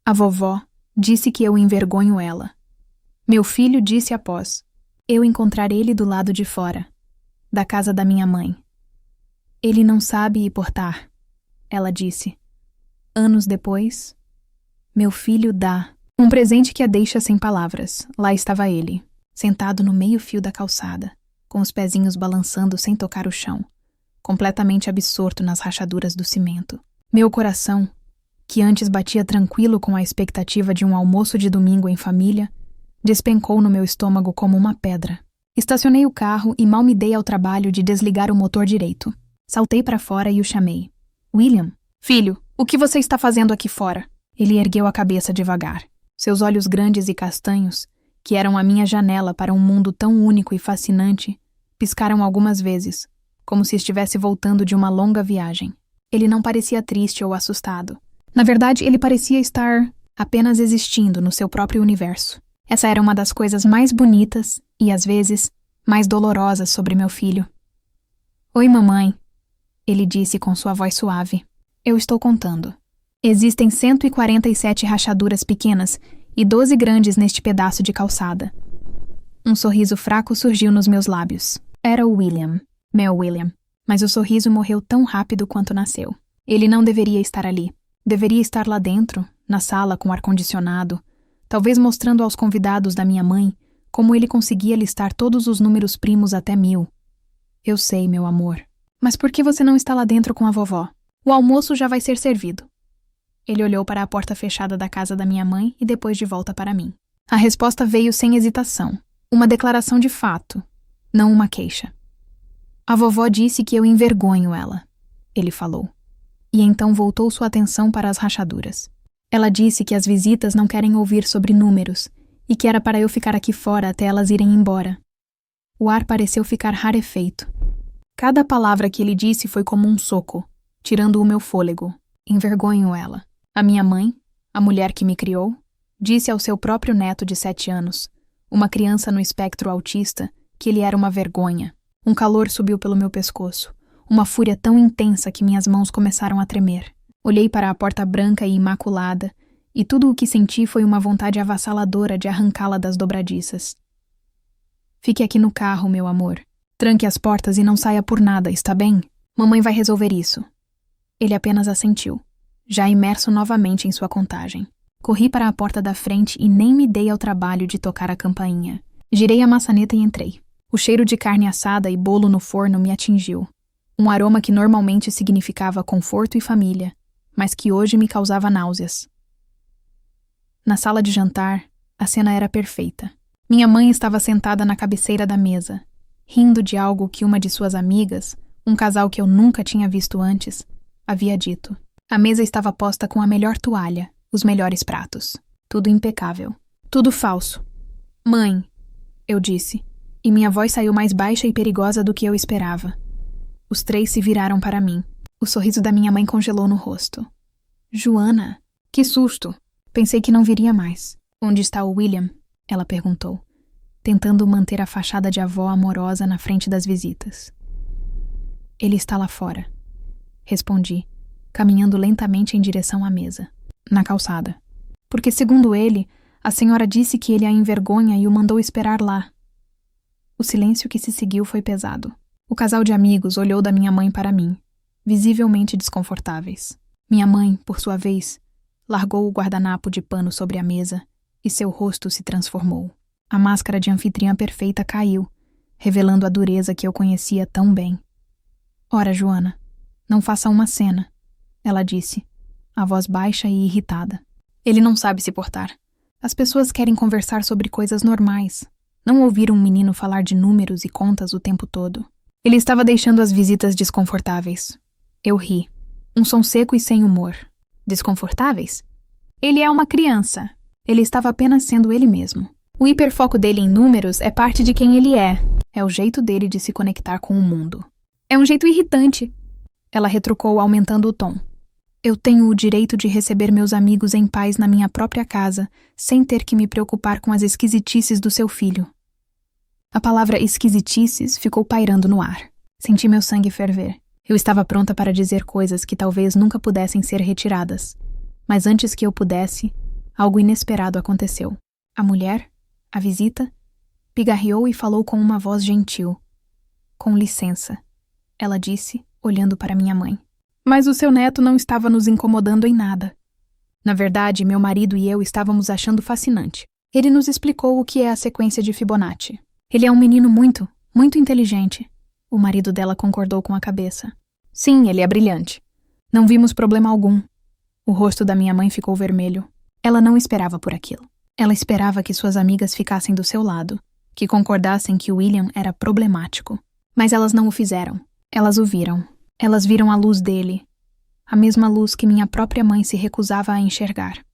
A vovó disse que eu envergonho ela. Meu filho disse após eu encontrar ele do lado de fora, da casa da minha mãe. Ele não sabe ir portar, ela disse. Anos depois, meu filho dá um presente que a deixa sem palavras. Lá estava ele, sentado no meio-fio da calçada, com os pezinhos balançando sem tocar o chão, completamente absorto nas rachaduras do cimento. Meu coração, que antes batia tranquilo com a expectativa de um almoço de domingo em família, despencou no meu estômago como uma pedra. Estacionei o carro e mal me dei ao trabalho de desligar o motor direito. Saltei para fora e o chamei. William, filho, o que você está fazendo aqui fora? Ele ergueu a cabeça devagar. Seus olhos grandes e castanhos, que eram a minha janela para um mundo tão único e fascinante, piscaram algumas vezes, como se estivesse voltando de uma longa viagem. Ele não parecia triste ou assustado. Na verdade, ele parecia estar apenas existindo no seu próprio universo. Essa era uma das coisas mais bonitas e, às vezes, mais dolorosas sobre meu filho. Oi, mamãe, ele disse com sua voz suave. Eu estou contando. Existem 147 rachaduras pequenas e 12 grandes neste pedaço de calçada. Um sorriso fraco surgiu nos meus lábios. Era o William, meu William, mas o sorriso morreu tão rápido quanto nasceu. Ele não deveria estar ali. Deveria estar lá dentro, na sala com ar-condicionado, talvez mostrando aos convidados da minha mãe como ele conseguia listar todos os números primos até 1000. Eu sei, meu amor. Mas por que você não está lá dentro com a vovó? O almoço já vai ser servido. Ele olhou para a porta fechada da casa da minha mãe e depois de volta para mim. A resposta veio sem hesitação. Uma declaração de fato, não uma queixa. A vovó disse que eu envergonho ela, ele falou. E então voltou sua atenção para as rachaduras. Ela disse que as visitas não querem ouvir sobre números e que era para eu ficar aqui fora até elas irem embora. O ar pareceu ficar rarefeito. Cada palavra que ele disse foi como um soco, tirando o meu fôlego. Envergonho ela. A minha mãe, a mulher que me criou, disse ao seu próprio neto de 7 anos, uma criança no espectro autista, que ele era uma vergonha. Um calor subiu pelo meu pescoço, uma fúria tão intensa que minhas mãos começaram a tremer. Olhei para a porta branca e imaculada, e tudo o que senti foi uma vontade avassaladora de arrancá-la das dobradiças. Fique aqui no carro, meu amor. Tranque as portas e não saia por nada, está bem? Mamãe vai resolver isso. Ele apenas assentiu, já imerso novamente em sua contagem. Corri para a porta da frente e nem me dei ao trabalho de tocar a campainha. Girei a maçaneta e entrei. O cheiro de carne assada e bolo no forno me atingiu. Um aroma que normalmente significava conforto e família, mas que hoje me causava náuseas. Na sala de jantar, a cena era perfeita. Minha mãe estava sentada na cabeceira da mesa, rindo de algo que uma de suas amigas, um casal que eu nunca tinha visto antes, havia dito. A mesa estava posta com a melhor toalha, os melhores pratos. Tudo impecável. Tudo falso. Mãe, eu disse, e minha voz saiu mais baixa e perigosa do que eu esperava. Os 3 se viraram para mim. O sorriso da minha mãe congelou no rosto. Joana, que susto! Pensei que não viria mais. Onde está o William? Ela perguntou, tentando manter a fachada de avó amorosa na frente das visitas. Ele está lá fora, respondi, caminhando lentamente em direção à mesa, na calçada. Porque, segundo ele, a senhora disse que ele a envergonha e o mandou esperar lá. O silêncio que se seguiu foi pesado. O casal de amigos olhou da minha mãe para mim, visivelmente desconfortáveis. Minha mãe, por sua vez, largou o guardanapo de pano sobre a mesa e seu rosto se transformou. A máscara de anfitriã perfeita caiu, revelando a dureza que eu conhecia tão bem. Ora, Joana, não faça uma cena, ela disse, a voz baixa e irritada. Ele não sabe se portar. As pessoas querem conversar sobre coisas normais, não ouvir um menino falar de números e contas o tempo todo. Ele estava deixando as visitas desconfortáveis. Eu ri. Um som seco e sem humor. Desconfortáveis? Ele é uma criança. Ele estava apenas sendo ele mesmo. O hiperfoco dele em números é parte de quem ele é. É o jeito dele de se conectar com o mundo. É um jeito irritante. Ela retrucou, aumentando o tom. Eu tenho o direito de receber meus amigos em paz na minha própria casa, sem ter que me preocupar com as esquisitices do seu filho. A palavra esquisitices ficou pairando no ar. Senti meu sangue ferver. Eu estava pronta para dizer coisas que talvez nunca pudessem ser retiradas. Mas antes que eu pudesse, Algo inesperado aconteceu. A mulher, a visita, pigarreou e falou com uma voz gentil. Com licença, ela disse, olhando para minha mãe. Mas o seu neto não estava nos incomodando em nada. Na verdade, meu marido e eu estávamos achando fascinante. Ele nos explicou o que é a sequência de Fibonacci. Ele é um menino muito, muito inteligente. O marido dela concordou com a cabeça. Sim, ele é brilhante. Não vimos problema algum. O rosto da minha mãe ficou vermelho. Ela não esperava por aquilo. Ela esperava que suas amigas ficassem do seu lado, que concordassem que William era problemático. Mas elas não o fizeram. Elas o viram. Elas viram a luz dele. A mesma luz que minha própria mãe se recusava a enxergar.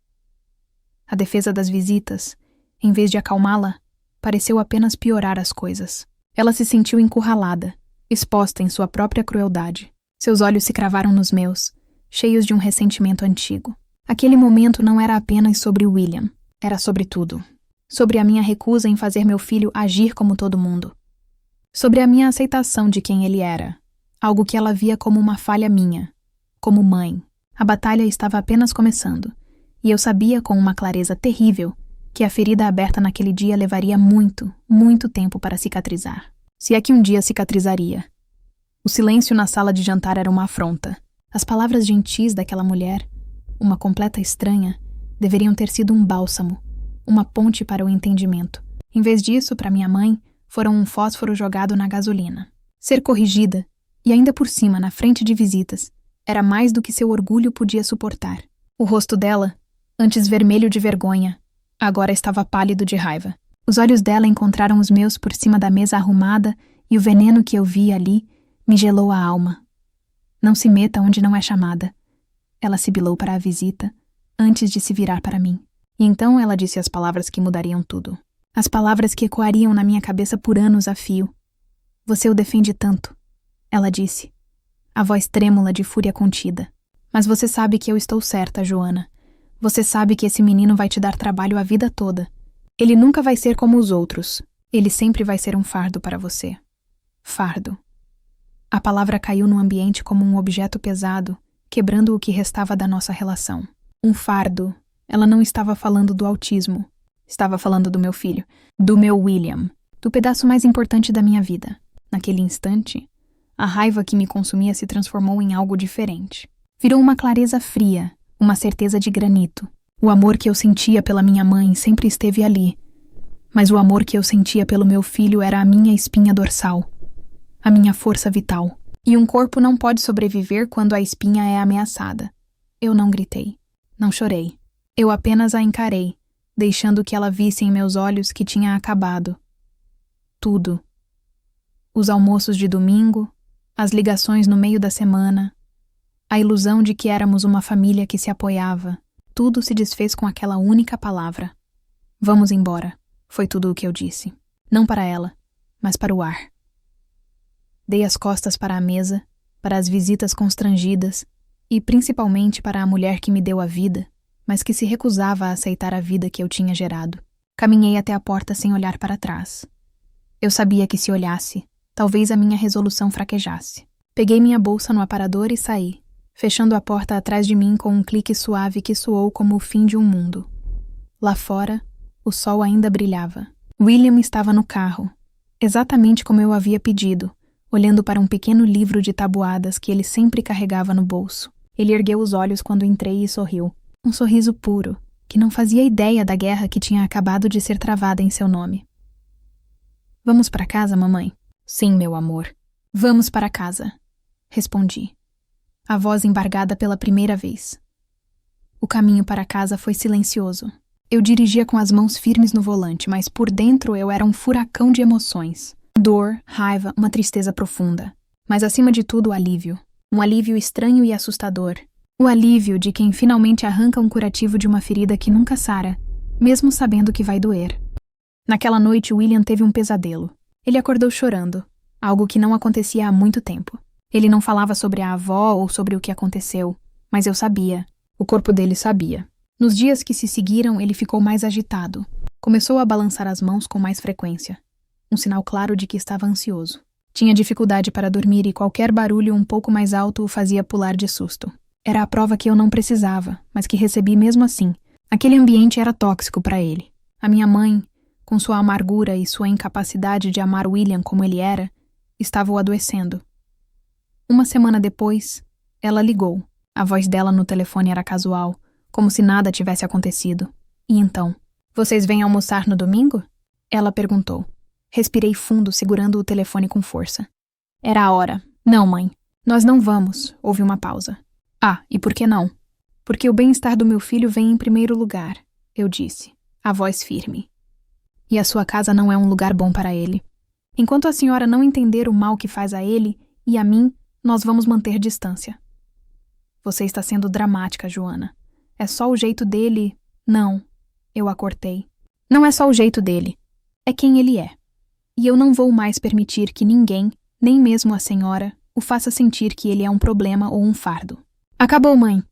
A defesa das visitas, em vez de acalmá-la, pareceu apenas piorar as coisas. Ela se sentiu encurralada, exposta em sua própria crueldade. Seus olhos se cravaram nos meus, cheios de um ressentimento antigo. Aquele momento não era apenas sobre William, era sobre tudo. Sobre a minha recusa em fazer meu filho agir como todo mundo. Sobre a minha aceitação de quem ele era, algo que ela via como uma falha minha, como mãe. A batalha estava apenas começando, e eu sabia com uma clareza terrível que a ferida aberta naquele dia levaria muito, muito tempo para cicatrizar. Se é que um dia cicatrizaria. O silêncio na sala de jantar era uma afronta. As palavras gentis daquela mulher, uma completa estranha, deveriam ter sido um bálsamo, uma ponte para o entendimento. Em vez disso, para minha mãe, foram um fósforo jogado na gasolina. Ser corrigida, e ainda por cima, na frente de visitas, era mais do que seu orgulho podia suportar. O rosto dela, antes vermelho de vergonha, agora estava pálido de raiva. Os olhos dela encontraram os meus por cima da mesa arrumada e o veneno que eu vi ali me gelou a alma. Não se meta onde não é chamada. Ela sibilou para a visita, antes de se virar para mim. E então ela disse as palavras que mudariam tudo. As palavras que ecoariam na minha cabeça por anos a fio. Você o defende tanto, ela disse, a voz trêmula de fúria contida. Mas você sabe que eu estou certa, Joana. Você sabe que esse menino vai te dar trabalho a vida toda. Ele nunca vai ser como os outros. Ele sempre vai ser um fardo para você. Fardo. A palavra caiu no ambiente como um objeto pesado, quebrando o que restava da nossa relação. Um fardo. Ela não estava falando do autismo. Estava falando do meu filho, do meu William, do pedaço mais importante da minha vida. Naquele instante, a raiva que me consumia se transformou em algo diferente. Virou uma clareza fria, uma certeza de granito. O amor que eu sentia pela minha mãe sempre esteve ali, mas o amor que eu sentia pelo meu filho era a minha espinha dorsal, a minha força vital. E um corpo não pode sobreviver quando a espinha é ameaçada. Eu não gritei, não chorei. Eu apenas a encarei, deixando que ela visse em meus olhos que tinha acabado. Tudo. Os almoços de domingo, as ligações no meio da semana, a ilusão de que éramos uma família que se apoiava. Tudo se desfez com aquela única palavra. Vamos embora, foi tudo o que eu disse. Não para ela, mas para o ar. Dei as costas para a mesa, para as visitas constrangidas e principalmente para a mulher que me deu a vida, mas que se recusava a aceitar a vida que eu tinha gerado. Caminhei até a porta sem olhar para trás. Eu sabia que se olhasse, talvez a minha resolução fraquejasse. Peguei minha bolsa no aparador e saí, fechando a porta atrás de mim com um clique suave que soou como o fim de um mundo. Lá fora, o sol ainda brilhava. William estava no carro, exatamente como eu havia pedido, olhando para um pequeno livro de tabuadas que ele sempre carregava no bolso. Ele ergueu os olhos quando entrei e sorriu. Um sorriso puro, que não fazia ideia da guerra que tinha acabado de ser travada em seu nome. Vamos para casa, mamãe? Sim, meu amor. Vamos para casa, respondi. A voz embargada pela primeira vez. O caminho para casa foi silencioso. Eu dirigia com as mãos firmes no volante, mas por dentro eu era um furacão de emoções. Dor, raiva, uma tristeza profunda. Mas acima de tudo, alívio. Um alívio estranho e assustador. O alívio de quem finalmente arranca um curativo de uma ferida que nunca sara, mesmo sabendo que vai doer. Naquela noite, William teve um pesadelo. Ele acordou chorando, algo que não acontecia há muito tempo. Ele não falava sobre a avó ou sobre o que aconteceu, mas eu sabia. O corpo dele sabia. Nos dias que se seguiram, ele ficou mais agitado. Começou a balançar as mãos com mais frequência. Um sinal claro de que estava ansioso. Tinha dificuldade para dormir e qualquer barulho um pouco mais alto o fazia pular de susto. Era a prova que eu não precisava, mas que recebi mesmo assim. Aquele ambiente era tóxico para ele. A minha mãe, com sua amargura e sua incapacidade de amar William como ele era, estava o adoecendo. Uma semana depois, ela ligou. A voz dela no telefone era casual, como se nada tivesse acontecido. E então, vocês vêm almoçar no domingo? Ela perguntou. Respirei fundo, segurando o telefone com força. Era a hora. Não, mãe. Nós não vamos. Houve uma pausa. Ah, e por que não? Porque o bem-estar do meu filho vem em primeiro lugar, eu disse, a voz firme. E a sua casa não é um lugar bom para ele. Enquanto a senhora não entender o mal que faz a ele e a mim, nós vamos manter distância. Você está sendo dramática, Joana. É só o jeito dele... Não, eu a cortei. Não é só o jeito dele. É quem ele é. E eu não vou mais permitir que ninguém, nem mesmo a senhora, o faça sentir que ele é um problema ou um fardo. Acabou, mãe.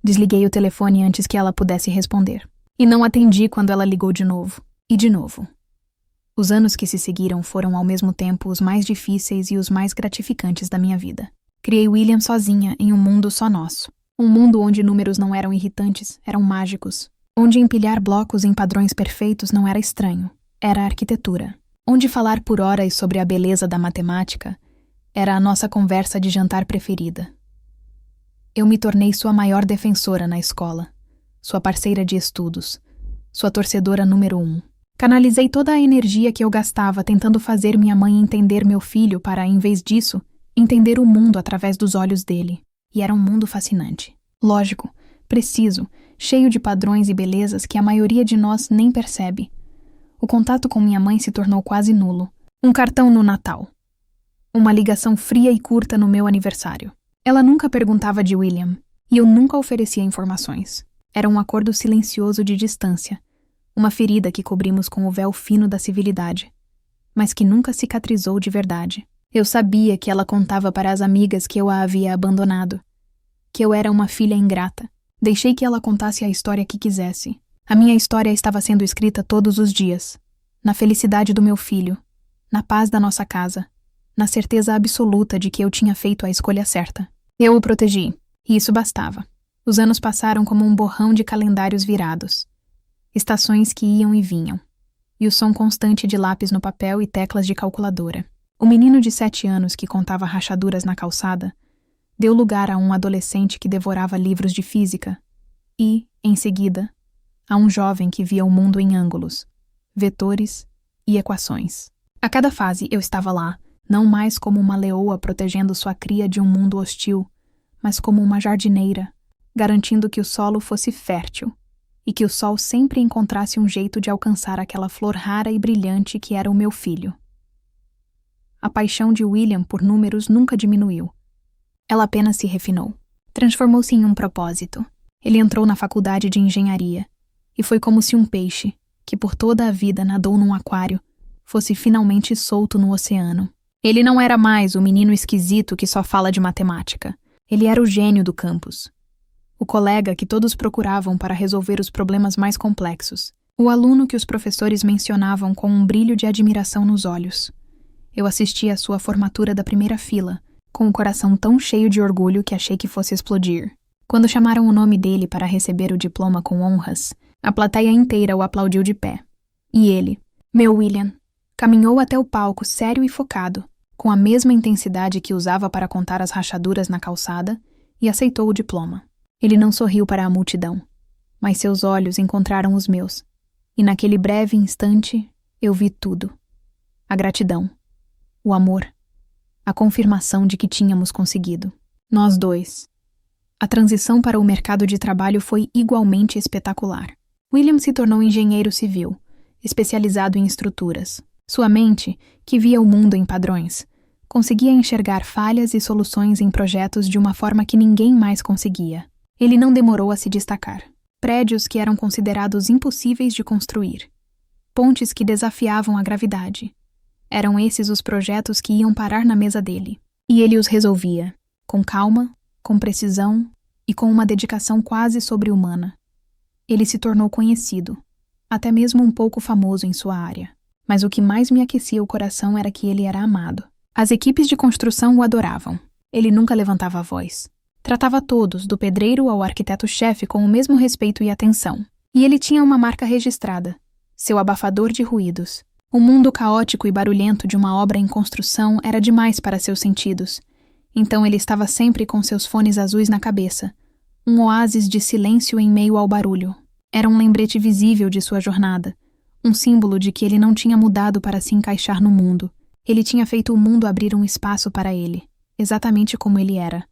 Desliguei o telefone antes que ela pudesse responder. E não atendi quando ela ligou de novo. E de novo. Os anos que se seguiram foram ao mesmo tempo os mais difíceis e os mais gratificantes da minha vida. Criei William sozinha em um mundo só nosso. Um mundo onde números não eram irritantes, eram mágicos. Onde empilhar blocos em padrões perfeitos não era estranho, era arquitetura. Onde falar por horas sobre a beleza da matemática era a nossa conversa de jantar preferida. Eu me tornei sua maior defensora na escola, sua parceira de estudos, sua torcedora número 1. Canalizei toda a energia que eu gastava tentando fazer minha mãe entender meu filho para, em vez disso, entender o mundo através dos olhos dele. E era um mundo fascinante. Lógico, preciso, cheio de padrões e belezas que a maioria de nós nem percebe. O contato com minha mãe se tornou quase nulo. Um cartão no Natal. Uma ligação fria e curta no meu aniversário. Ela nunca perguntava de William, e eu nunca oferecia informações. Era um acordo silencioso de distância, uma ferida que cobrimos com o véu fino da civilidade, mas que nunca cicatrizou de verdade. Eu sabia que ela contava para as amigas que eu a havia abandonado, que eu era uma filha ingrata. Deixei que ela contasse a história que quisesse. A minha história estava sendo escrita todos os dias, na felicidade do meu filho, na paz da nossa casa, na certeza absoluta de que eu tinha feito a escolha certa. Eu o protegi, e isso bastava. Os anos passaram como um borrão de calendários virados. Estações que iam e vinham, e o som constante de lápis no papel e teclas de calculadora. O menino de 7 anos que contava rachaduras na calçada deu lugar a um adolescente que devorava livros de física e, em seguida, a um jovem que via o mundo em ângulos, vetores e equações. A cada fase eu estava lá, não mais como uma leoa protegendo sua cria de um mundo hostil, mas como uma jardineira, garantindo que o solo fosse fértil e que o sol sempre encontrasse um jeito de alcançar aquela flor rara e brilhante que era o meu filho. A paixão de William por números nunca diminuiu. Ela apenas se refinou. Transformou-se em um propósito. Ele entrou na faculdade de engenharia, e foi como se um peixe, que por toda a vida nadou num aquário, fosse finalmente solto no oceano. Ele não era mais o menino esquisito que só fala de matemática. Ele era o gênio do campus. O colega que todos procuravam para resolver os problemas mais complexos. O aluno que os professores mencionavam com um brilho de admiração nos olhos. Eu assisti à sua formatura da primeira fila, com o coração tão cheio de orgulho que achei que fosse explodir. Quando chamaram o nome dele para receber o diploma com honras, a plateia inteira o aplaudiu de pé. E ele, meu William, caminhou até o palco sério e focado, com a mesma intensidade que usava para contar as rachaduras na calçada, e aceitou o diploma. Ele não sorriu para a multidão, mas seus olhos encontraram os meus, e naquele breve instante eu vi tudo. A gratidão, o amor, a confirmação de que tínhamos conseguido. Nós dois. A transição para o mercado de trabalho foi igualmente espetacular. William se tornou engenheiro civil, especializado em estruturas. Sua mente, que via o mundo em padrões, conseguia enxergar falhas e soluções em projetos de uma forma que ninguém mais conseguia. Ele não demorou a se destacar. Prédios que eram considerados impossíveis de construir. Pontes que desafiavam a gravidade. Eram esses os projetos que iam parar na mesa dele. E ele os resolvia, com calma, com precisão e com uma dedicação quase sobre-humana. Ele se tornou conhecido, até mesmo um pouco famoso em sua área. Mas o que mais me aquecia o coração era que ele era amado. As equipes de construção o adoravam. Ele nunca levantava a voz. Tratava todos, do pedreiro ao arquiteto-chefe, com o mesmo respeito e atenção. E ele tinha uma marca registrada, seu abafador de ruídos. O mundo caótico e barulhento de uma obra em construção era demais para seus sentidos. Então ele estava sempre com seus fones azuis na cabeça, um oásis de silêncio em meio ao barulho. Era um lembrete visível de sua jornada, um símbolo de que ele não tinha mudado para se encaixar no mundo. Ele tinha feito o mundo abrir um espaço para ele, exatamente como ele era.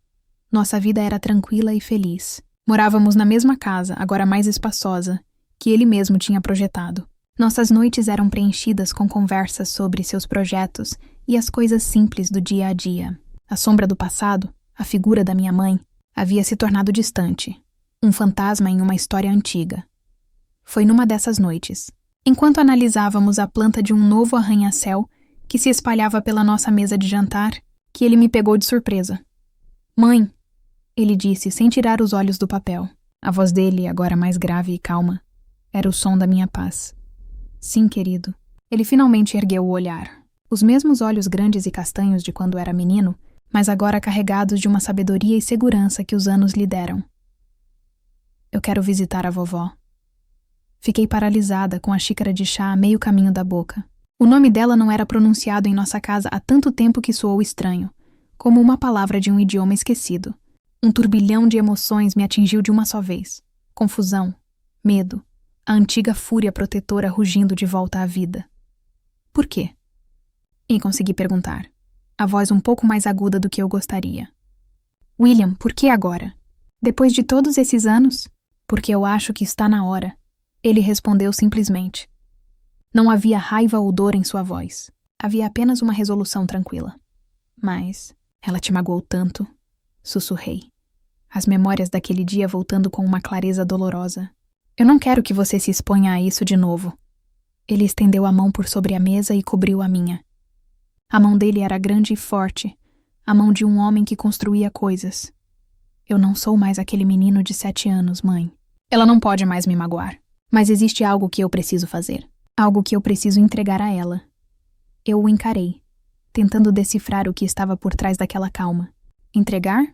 Nossa vida era tranquila e feliz. Morávamos na mesma casa, agora mais espaçosa, que ele mesmo tinha projetado. Nossas noites eram preenchidas com conversas sobre seus projetos e as coisas simples do dia a dia. A sombra do passado, a figura da minha mãe, havia se tornado distante, um fantasma em uma história antiga. Foi numa dessas noites, enquanto analisávamos a planta de um novo arranha-céu que se espalhava pela nossa mesa de jantar, que ele me pegou de surpresa. "Mãe", ele disse sem tirar os olhos do papel. A voz dele, agora mais grave e calma, era o som da minha paz. "Sim, querido." Ele finalmente ergueu o olhar. Os mesmos olhos grandes e castanhos de quando era menino, mas agora carregados de uma sabedoria e segurança que os anos lhe deram. "Eu quero visitar a vovó." Fiquei paralisada com a xícara de chá a meio caminho da boca. O nome dela não era pronunciado em nossa casa há tanto tempo que soou estranho, como uma palavra de um idioma esquecido. Um turbilhão de emoções me atingiu de uma só vez. Confusão, medo, a antiga fúria protetora rugindo de volta à vida. "Por quê?" E consegui perguntar, a voz um pouco mais aguda do que eu gostaria. "William, por que agora? Depois de todos esses anos? Porque eu acho que está na hora." Ele respondeu simplesmente. Não havia raiva ou dor em sua voz. Havia apenas uma resolução tranquila. "Mas ela te magoou tanto", sussurrei. As memórias daquele dia voltando com uma clareza dolorosa. "Eu não quero que você se exponha a isso de novo." Ele estendeu a mão por sobre a mesa e cobriu a minha. A mão dele era grande e forte, a mão de um homem que construía coisas. "Eu não sou mais aquele menino de 7 anos, mãe. Ela não pode mais me magoar. Mas existe algo que eu preciso fazer. Algo que eu preciso entregar a ela." Eu o encarei, tentando decifrar o que estava por trás daquela calma. "Entregar?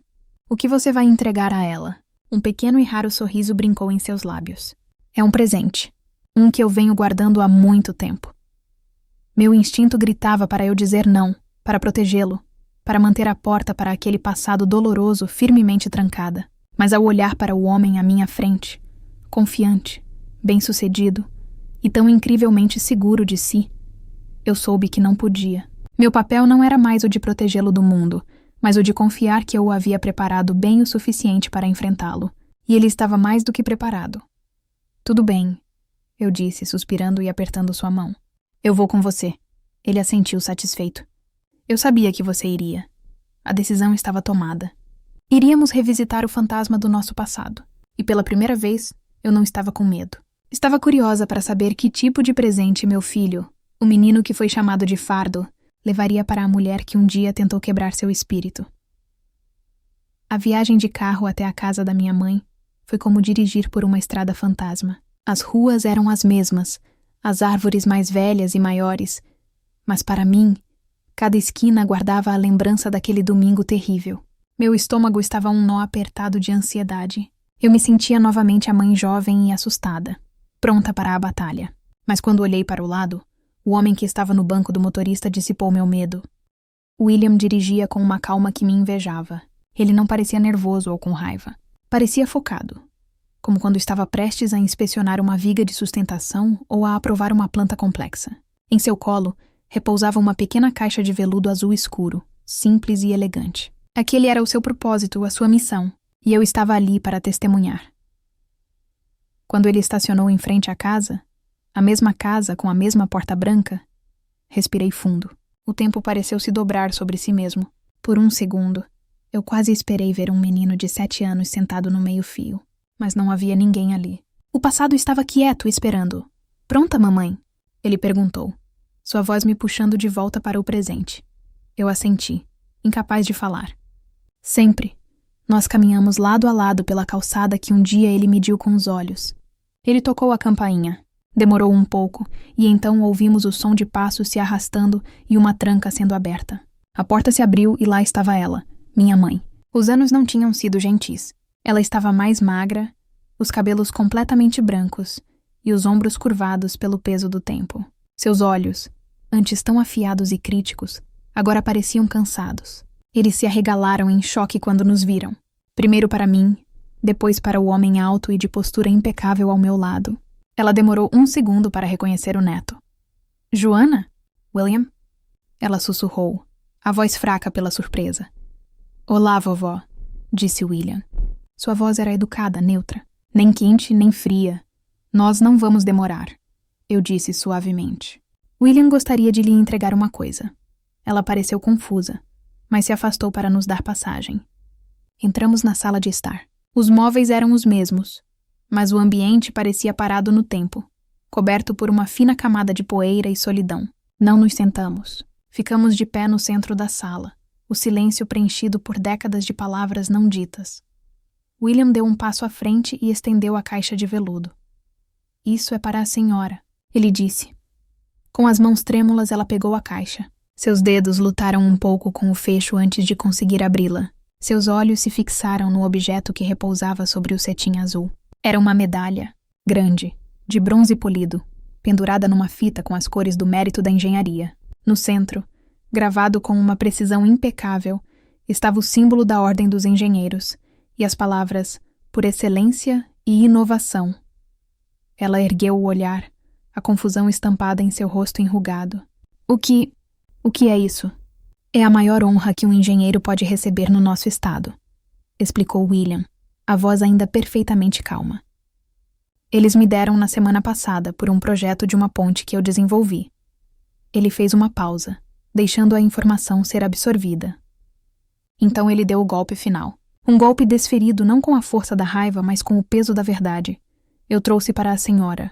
O que você vai entregar a ela?" Um pequeno e raro sorriso brincou em seus lábios. "É um presente. Um que eu venho guardando há muito tempo." Meu instinto gritava para eu dizer não, para protegê-lo, para manter a porta para aquele passado doloroso firmemente trancada. Mas ao olhar para o homem à minha frente, confiante, bem-sucedido e tão incrivelmente seguro de si, eu soube que não podia. Meu papel não era mais o de protegê-lo do mundo, mas o de confiar que eu o havia preparado bem o suficiente para enfrentá-lo. E ele estava mais do que preparado. "Tudo bem", eu disse, suspirando e apertando sua mão. "Eu vou com você." Ele assentiu satisfeito. "Eu sabia que você iria." A decisão estava tomada. Iríamos revisitar o fantasma do nosso passado. E pela primeira vez, eu não estava com medo. Estava curiosa para saber que tipo de presente meu filho, o menino que foi chamado de Fardo, levaria para a mulher que um dia tentou quebrar seu espírito. A viagem de carro até a casa da minha mãe foi como dirigir por uma estrada fantasma. As ruas eram as mesmas, as árvores mais velhas e maiores, mas para mim, cada esquina guardava a lembrança daquele domingo terrível. Meu estômago estava um nó apertado de ansiedade. Eu me sentia novamente a mãe jovem e assustada, pronta para a batalha. Mas quando olhei para o lado, o homem que estava no banco do motorista dissipou meu medo. William dirigia com uma calma que me invejava. Ele não parecia nervoso ou com raiva. Parecia focado, como quando estava prestes a inspecionar uma viga de sustentação ou a aprovar uma planta complexa. Em seu colo, repousava uma pequena caixa de veludo azul escuro, simples e elegante. Aquele era o seu propósito, a sua missão, e eu estava ali para testemunhar. Quando ele estacionou em frente à casa, a mesma casa com a mesma porta branca, respirei fundo. O tempo pareceu se dobrar sobre si mesmo. Por um segundo, eu quase esperei ver um menino de 7 anos sentado no meio-fio, mas não havia ninguém ali. O passado estava quieto, esperando. "Pronta, mamãe?" ele perguntou, sua voz me puxando de volta para o presente. Eu assenti, incapaz de falar. Sempre. Nós caminhamos lado a lado pela calçada que um dia ele mediu com os olhos. Ele tocou a campainha. Demorou um pouco, e então ouvimos o som de passos se arrastando e uma tranca sendo aberta. A porta se abriu e lá estava ela, minha mãe. Os anos não tinham sido gentis. Ela estava mais magra, os cabelos completamente brancos, e os ombros curvados pelo peso do tempo. Seus olhos, antes tão afiados e críticos, agora pareciam cansados. Eles se arregalaram em choque quando nos viram. Primeiro para mim, depois para o homem alto e de postura impecável ao meu lado. Ela demorou 1 segundo para reconhecer o neto. Joana? William? Ela sussurrou, a voz fraca pela surpresa. Olá, vovó, disse William. Sua voz era educada, neutra. Nem quente, nem fria. Nós não vamos demorar, eu disse suavemente. William gostaria de lhe entregar uma coisa. Ela pareceu confusa, mas se afastou para nos dar passagem. Entramos na sala de estar. Os móveis eram os mesmos, mas o ambiente parecia parado no tempo, coberto por uma fina camada de poeira e solidão. Não nos sentamos. Ficamos de pé no centro da sala, o silêncio preenchido por décadas de palavras não ditas. William deu um passo à frente e estendeu a caixa de veludo. Isso é para a senhora, ele disse. Com as mãos trêmulas, ela pegou a caixa. Seus dedos lutaram um pouco com o fecho antes de conseguir abri-la. Seus olhos se fixaram no objeto que repousava sobre o cetim azul. Era uma medalha, grande, de bronze polido, pendurada numa fita com as cores do mérito da engenharia. No centro, gravado com uma precisão impecável, estava o símbolo da Ordem dos Engenheiros e as palavras por excelência e inovação. Ela ergueu o olhar, a confusão estampada em seu rosto enrugado. O que é isso? É a maior honra que um engenheiro pode receber no nosso estado, explicou William, a voz ainda perfeitamente calma. Eles me deram na semana passada por um projeto de uma ponte que eu desenvolvi. Ele fez uma pausa, deixando a informação ser absorvida. Então ele deu o golpe final. Um golpe desferido não com a força da raiva, mas com o peso da verdade. Eu trouxe para a senhora.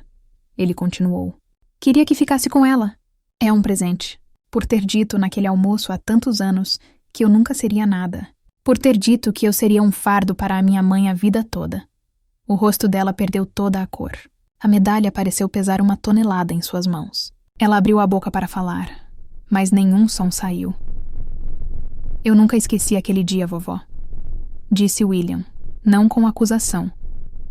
Ele continuou. Queria que ficasse com ela. É um presente. Por ter dito naquele almoço há tantos anos que eu nunca seria nada. Por ter dito que eu seria um fardo para a minha mãe a vida toda. O rosto dela perdeu toda a cor. A medalha pareceu pesar 1 tonelada em suas mãos. Ela abriu a boca para falar, mas nenhum som saiu. Eu nunca esqueci aquele dia, vovó, disse William, não com acusação,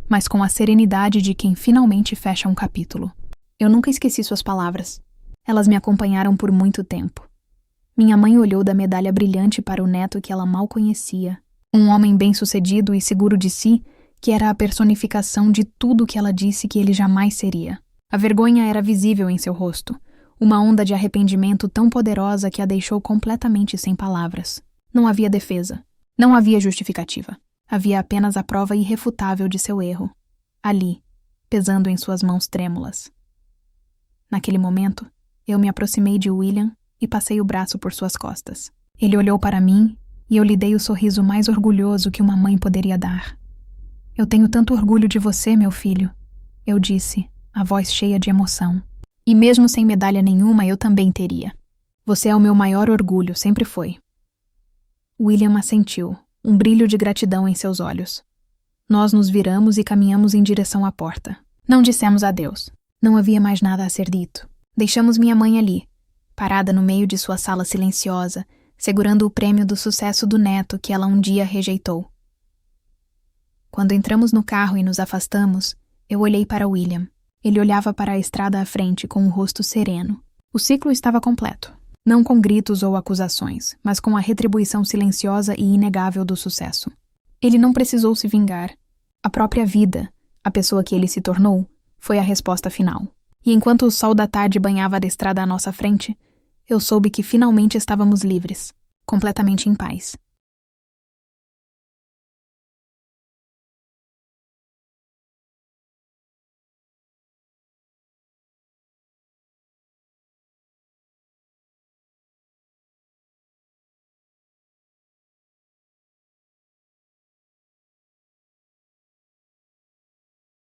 mas com a serenidade de quem finalmente fecha um capítulo. Eu nunca esqueci suas palavras. Elas me acompanharam por muito tempo. Minha mãe olhou da medalha brilhante para o neto que ela mal conhecia. Um homem bem-sucedido e seguro de si, que era a personificação de tudo o que ela disse que ele jamais seria. A vergonha era visível em seu rosto, uma onda de arrependimento tão poderosa que a deixou completamente sem palavras. Não havia defesa. Não havia justificativa. Havia apenas a prova irrefutável de seu erro. Ali, pesando em suas mãos trêmulas. Naquele momento, eu me aproximei de William e passei o braço por suas costas. Ele olhou para mim e eu lhe dei o sorriso mais orgulhoso que uma mãe poderia dar. Eu tenho tanto orgulho de você, meu filho, eu disse, a voz cheia de emoção. E mesmo sem medalha nenhuma, eu também teria. Você é o meu maior orgulho, sempre foi. William assentiu, um brilho de gratidão em seus olhos. Nós nos viramos e caminhamos em direção à porta. Não dissemos adeus. Não havia mais nada a ser dito. Deixamos minha mãe ali, parada no meio de sua sala silenciosa, segurando o prêmio do sucesso do neto que ela um dia rejeitou. Quando entramos no carro e nos afastamos, eu olhei para William. Ele olhava para a estrada à frente com um rosto sereno. O ciclo estava completo. Não com gritos ou acusações, mas com a retribuição silenciosa e inegável do sucesso. Ele não precisou se vingar. A própria vida, a pessoa que ele se tornou, foi a resposta final. E enquanto o sol da tarde banhava a estrada à nossa frente, eu soube que finalmente estávamos livres, completamente em paz.